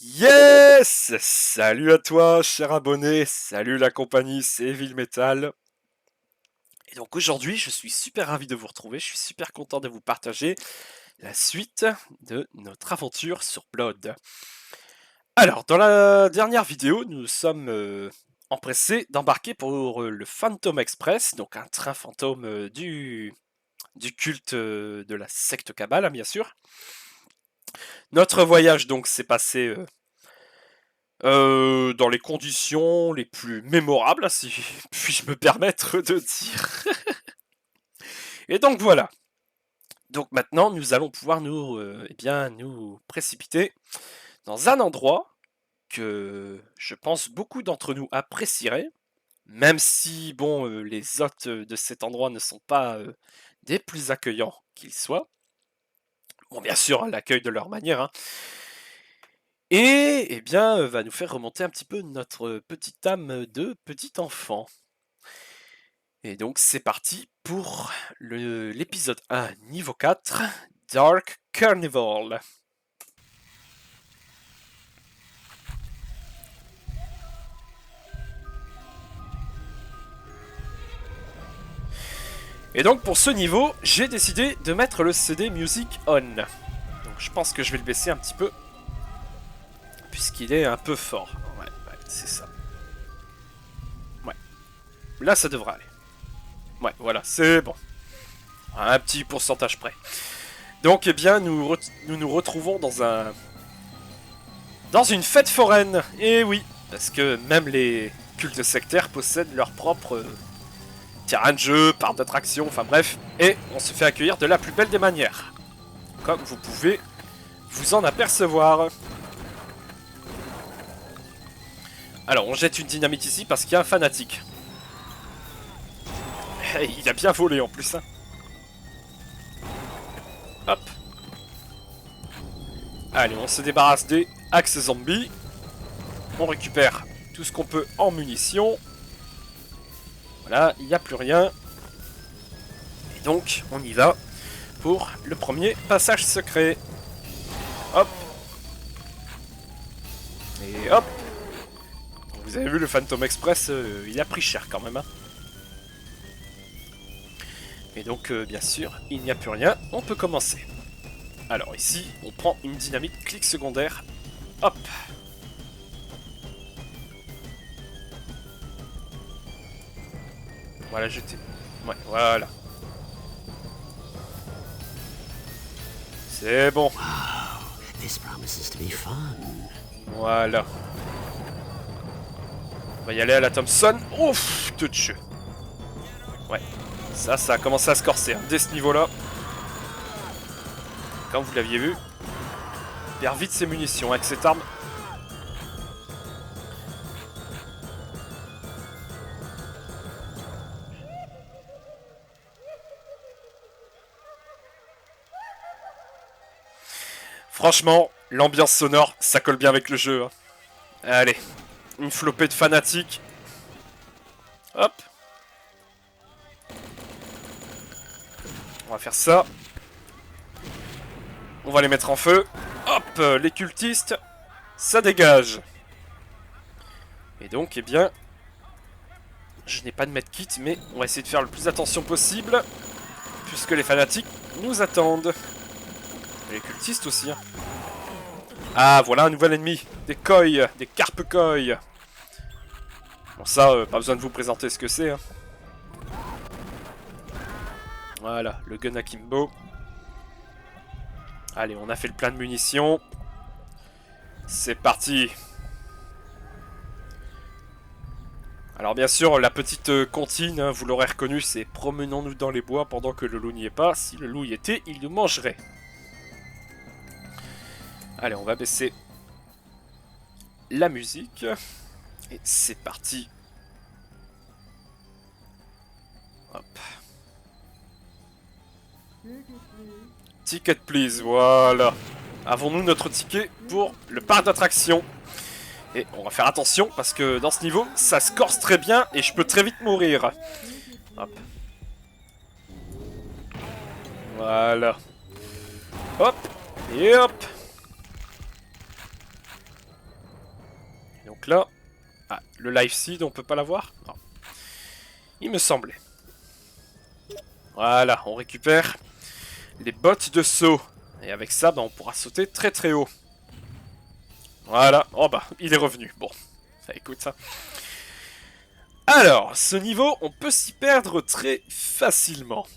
Yes! Salut à toi, cher abonné, salut la compagnie, c'est Evil Metal. Et donc aujourd'hui, je suis super ravi de vous retrouver, je suis super content de vous partager la suite de notre aventure sur Blood. Alors, dans la dernière vidéo, nous sommes empressés d'embarquer pour le Phantom Express, donc un train fantôme du culte de la secte Kabbale, hein, bien sûr. Notre voyage donc s'est passé dans les conditions les plus mémorables, si puis-je me permettre de dire. Et donc voilà. Donc maintenant, nous allons pouvoir nous précipiter dans un endroit que je pense beaucoup d'entre nous apprécieraient, même si bon, les hôtes de cet endroit ne sont pas des plus accueillants qu'ils soient. Bon, bien sûr, l'accueil de leur manière, hein. Et eh bien, va nous faire remonter un petit peu notre petite âme de petit enfant. Et donc c'est parti pour l'épisode 1, niveau 4, Dark Carnival. Et donc pour ce niveau, j'ai décidé de mettre le CD Music On. Donc je pense que je vais le baisser un petit peu, puisqu'il est un peu fort. Ouais, c'est ça. Ouais, là ça devrait aller. Ouais, voilà, c'est bon. Un petit pourcentage près. Donc eh bien, nous retrouvons dans une fête foraine. Et oui, parce que même les cultes sectaires possèdent leur propre terrain de jeu, parc d'attraction, enfin bref. Et on se fait accueillir de la plus belle des manières. Comme vous pouvez vous en apercevoir. Alors, on jette une dynamite ici parce qu'il y a un fanatique. Il a bien volé en plus, hein. Hop. Allez, on se débarrasse des axes zombies. On récupère tout ce qu'on peut en munitions. Voilà, il n'y a plus rien. Et donc, on y va pour le premier passage secret. Hop. Et hop. Vous avez vu, le Phantom Express, il a pris cher quand même, hein. Et donc, bien sûr, il n'y a plus rien. On peut commencer. Alors ici, on prend une dynamite clic secondaire. Hop. Voilà, jeter. Ouais, voilà. C'est bon. This promises to be fun. Voilà. On va y aller à la Thompson. Ouf, de jeu. Ouais. Ça a commencé à se corser, hein, dès ce niveau-là. Comme vous l'aviez vu. Il perd vite ses munitions avec cette arme. Franchement, l'ambiance sonore, ça colle bien avec le jeu, hein. Allez, une flopée de fanatiques. Hop. On va faire ça. On va les mettre en feu. Hop, les cultistes, ça dégage. Et donc, eh bien, je n'ai pas de medkit, mais on va essayer de faire le plus attention possible, puisque les fanatiques nous attendent. Et les cultistes aussi, hein. Ah, voilà un nouvel ennemi. Des koi, des carpe koi. Bon, ça, pas besoin de vous présenter ce que c'est, hein. Voilà, le gun akimbo. Allez, on a fait le plein de munitions. C'est parti. Alors bien sûr, la petite comptine, hein, vous l'aurez reconnu, c'est promenons-nous dans les bois pendant que le loup n'y est pas. Si le loup y était, il nous mangerait. Allez, on va baisser la musique. Et c'est parti. Hop. Ticket please, voilà. Avons-nous notre ticket pour le parc d'attractions? Et on va faire attention parce que dans ce niveau, ça se corse très bien et je peux très vite mourir. Hop. Voilà. Hop. Et hop. Donc là... Ah, le live seed, on peut pas l'avoir? Non. Il me semblait. Voilà, on récupère les bottes de saut. Et avec ça, bah, on pourra sauter très très haut. Voilà. Oh bah, il est revenu. Bon, ça écoute ça. Alors, ce niveau, on peut s'y perdre très facilement.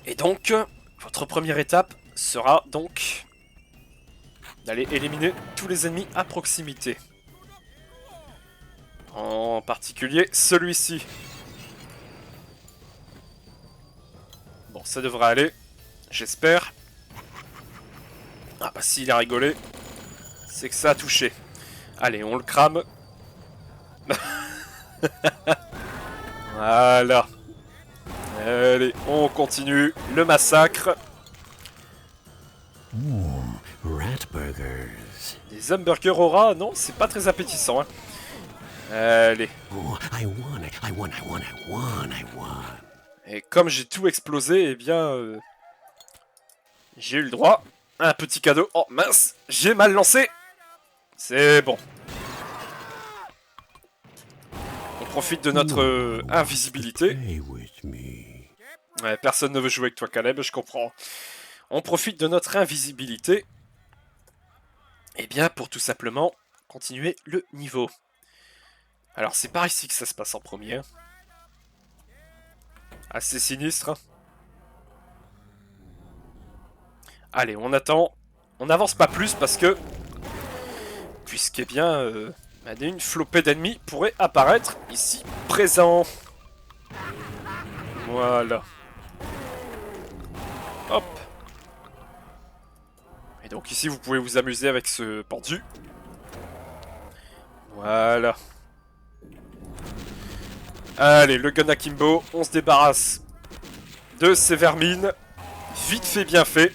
Et donc, votre première étape sera donc d'aller éliminer tous les ennemis à proximité. En particulier celui-ci. Bon, ça devrait aller, j'espère. Ah bah s'il a rigolé, c'est que ça a touché. Allez, on le crame. Voilà. Allez, on continue le massacre. Rat burgers. Des hamburgers au rat, non, c'est pas très appétissant. Hein. Allez. Oh, I won. Et comme j'ai tout explosé, eh bien... j'ai eu le droit à un petit cadeau. Oh mince, j'ai mal lancé. C'est bon. On profite de notre invisibilité. Play with me. Ouais, personne ne veut jouer avec toi, Caleb, je comprends. On profite de notre invisibilité. Eh bien, pour tout simplement continuer le niveau. Alors, c'est par ici que ça se passe en premier. Assez sinistre. Allez, on attend. On n'avance pas plus parce que... Puisque, eh bien, une flopée d'ennemis pourrait apparaître ici présent. Voilà. Hop. Et donc ici, vous pouvez vous amuser avec ce pendu. Voilà. Allez, le gun akimbo, on se débarrasse de ces vermines. Vite fait, bien fait.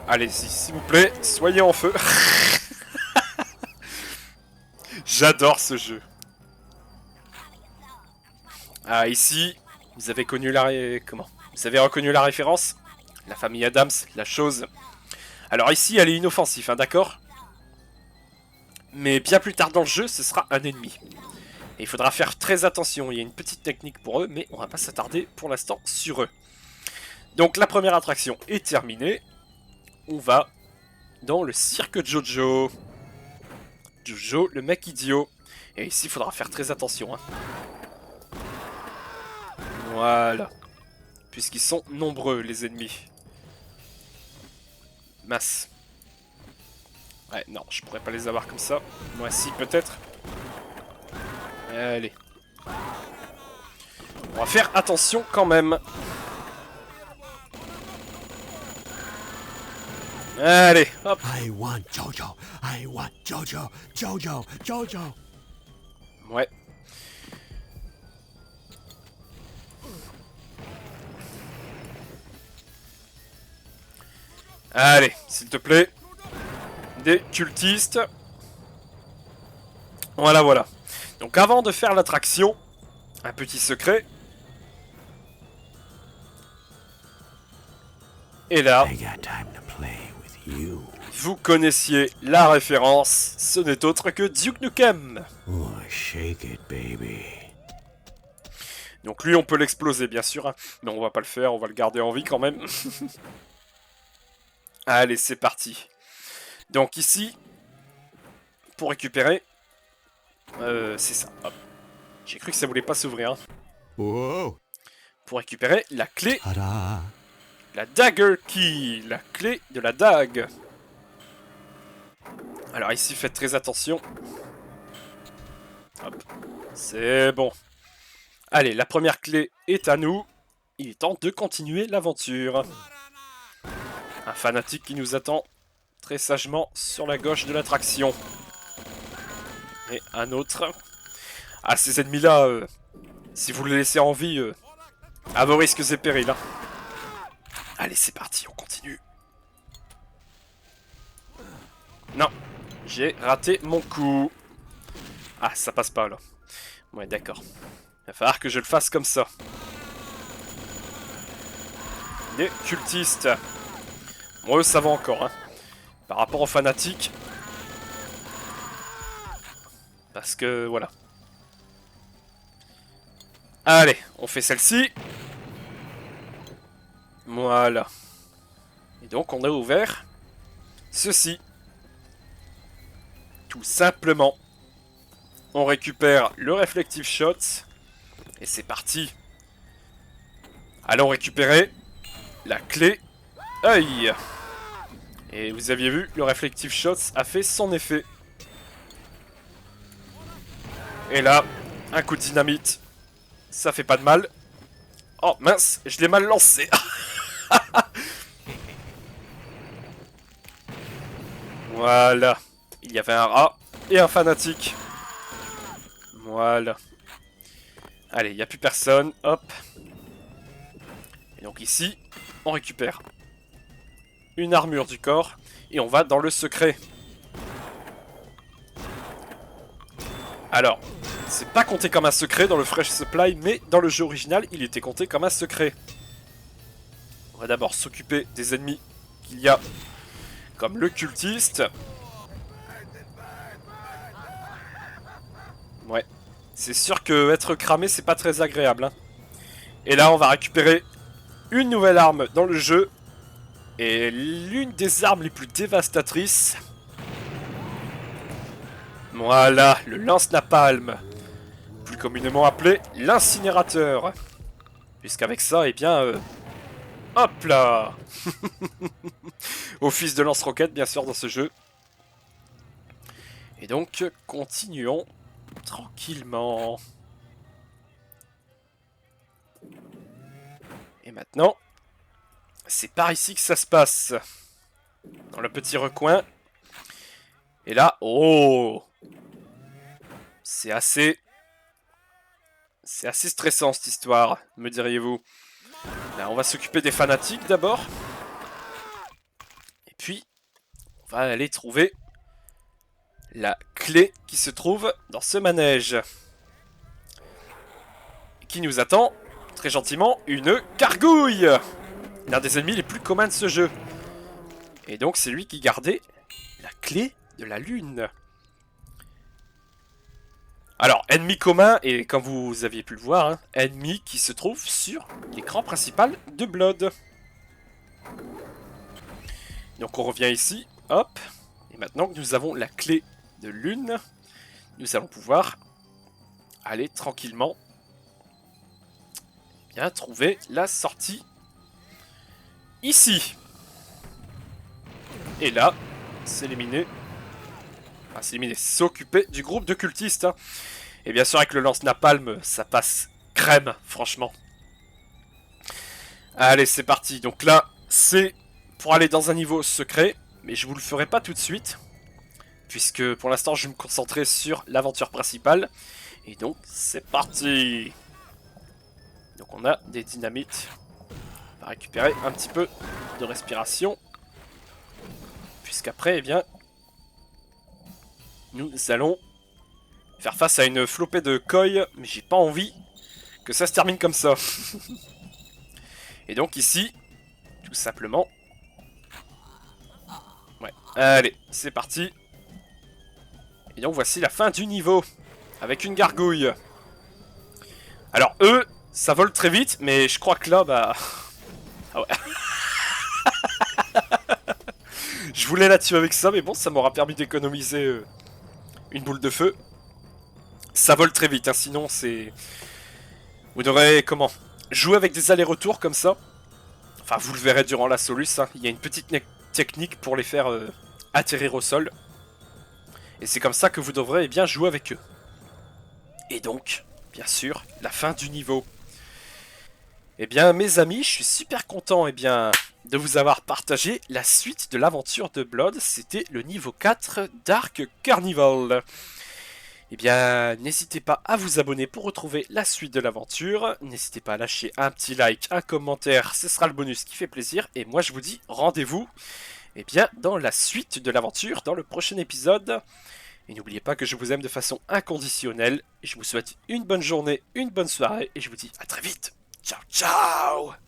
Allez-y, s'il vous plaît, soyez en feu. J'adore ce jeu. Ah, ici, vous avez connu la... Comment? Vous avez reconnu la référence? La famille Adams, la chose. Alors ici, elle est inoffensive, hein, d'accord? Mais bien plus tard dans le jeu, ce sera un ennemi. Et il faudra faire très attention, il y a une petite technique pour eux, mais on va pas s'attarder pour l'instant sur eux. Donc la première attraction est terminée. On va dans le cirque Jojo. Jojo, le mec idiot. Et ici, il faudra faire très attention. Hein. Voilà. Puisqu'ils sont nombreux, les ennemis. Masse. Ouais, non, je pourrais pas les avoir comme ça. Moi, si, peut-être. Allez. On va faire attention quand même. Allez, hop. I want Jojo. I want Jojo. Jojo. Ouais. Allez, s'il te plaît. Des cultistes. Voilà, voilà. Donc avant de faire l'attraction, un petit secret. Et là, I got time to play with you. vous connaissiez la référence, ce n'est autre que Duke Nukem. Oh, shake it, baby. Donc lui, on peut l'exploser, bien sûr, hein. Mais on va pas le faire, on va le garder en vie quand même. Allez, c'est parti. Donc ici, pour récupérer, c'est ça. Hop. J'ai cru que ça voulait pas s'ouvrir. Hein. Whoa. Pour récupérer la clé, Ta-da. la Dagger Key, la clé de la dague. Alors ici, faites très attention. Hop. C'est bon. Allez, la première clé est à nous. Il est temps de continuer l'aventure. Un fanatique qui nous attend très sagement sur la gauche de l'attraction. Et un autre. Ah, ces ennemis-là, si vous les laissez en vie, à vos risques et périls. Hein. Allez, c'est parti, on continue. Non, j'ai raté mon coup. Ah, ça passe pas, là. Ouais, d'accord. Il va falloir que je le fasse comme ça. Les cultistes. Bon, eux, ça va encore, hein. Par rapport aux fanatiques. Parce que, voilà. Allez, on fait celle-ci. Voilà. Et donc, on a ouvert ceci. Tout simplement. On récupère le Reflective Shot. Et c'est parti. Allons récupérer la clé œil. Et vous aviez vu, le Reflective Shot a fait son effet. Et là, un coup de dynamite. Ça fait pas de mal. Oh mince, je l'ai mal lancé. Voilà. Il y avait un rat et un fanatique. Voilà. Allez, il n'y a plus personne. Hop. Et donc ici, on récupère une armure du corps. Et on va dans le secret. Alors, c'est pas compté comme un secret dans le Fresh Supply, mais dans le jeu original, il était compté comme un secret. On va d'abord s'occuper des ennemis qu'il y a, comme le cultiste. Ouais, c'est sûr que être cramé, c'est pas très agréable. Hein. Et là, on va récupérer une nouvelle arme dans le jeu. Et l'une des armes les plus dévastatrices. Voilà, le lance-napalm. Plus communément appelé l'incinérateur. Puisqu'avec ça, eh bien... hop là. Office de lance-roquette, bien sûr, dans ce jeu. Et donc, continuons tranquillement. Et maintenant, c'est par ici que ça se passe. Dans le petit recoin. Et là, oh! C'est assez stressant cette histoire, me diriez-vous. Là, on va s'occuper des fanatiques d'abord. Et puis, on va aller trouver la clé qui se trouve dans ce manège. Et qui nous attend, très gentiment, une gargouille. L'un des ennemis les plus communs de ce jeu. Et donc, c'est lui qui gardait la clé de la lune. Alors, ennemi commun, et comme vous aviez pu le voir, hein, ennemi qui se trouve sur l'écran principal de Blood. Donc on revient ici, hop, et maintenant que nous avons la clé de lune, nous allons pouvoir aller tranquillement bien trouver la sortie ici. Et là, s'éliminer, enfin s'éliminer, s'occuper du groupe de cultistes. Hein. Et bien sûr avec le lance-napalm, ça passe crème, franchement. Allez, c'est parti. Donc là, c'est pour aller dans un niveau secret, mais je vous le ferai pas tout de suite, puisque pour l'instant, je vais me concentrer sur l'aventure principale. Et donc, c'est parti. Donc on a des dynamites. On va récupérer un petit peu de respiration, puisqu'après, eh bien, nous allons faire face à une flopée de koi, mais j'ai pas envie que ça se termine comme ça. Et donc ici, tout simplement... Ouais, allez, c'est parti. Et donc voici la fin du niveau, avec une gargouille. Alors eux, ça vole très vite, mais je crois que là, bah... Ah ouais. Je voulais la tuer avec ça, mais bon, ça m'aura permis d'économiser une boule de feu. Ça vole très vite, hein, sinon c'est... Vous devrez, comment, jouer avec des allers-retours comme ça. Enfin, vous le verrez durant la Solus, hein. Il y a une petite technique pour les faire atterrir au sol. Et c'est comme ça que vous devrez bien jouer avec eux. Et donc, bien sûr, la fin du niveau. Eh bien, mes amis, je suis super content de vous avoir partagé la suite de l'aventure de Blood. C'était le niveau 4 Dark Carnival. Eh bien, n'hésitez pas à vous abonner pour retrouver la suite de l'aventure. N'hésitez pas à lâcher un petit like, un commentaire, ce sera le bonus qui fait plaisir. Et moi, je vous dis rendez-vous dans la suite de l'aventure, dans le prochain épisode. Et n'oubliez pas que je vous aime de façon inconditionnelle. Et je vous souhaite une bonne journée, une bonne soirée. Et je vous dis à très vite. Ciao, ciao!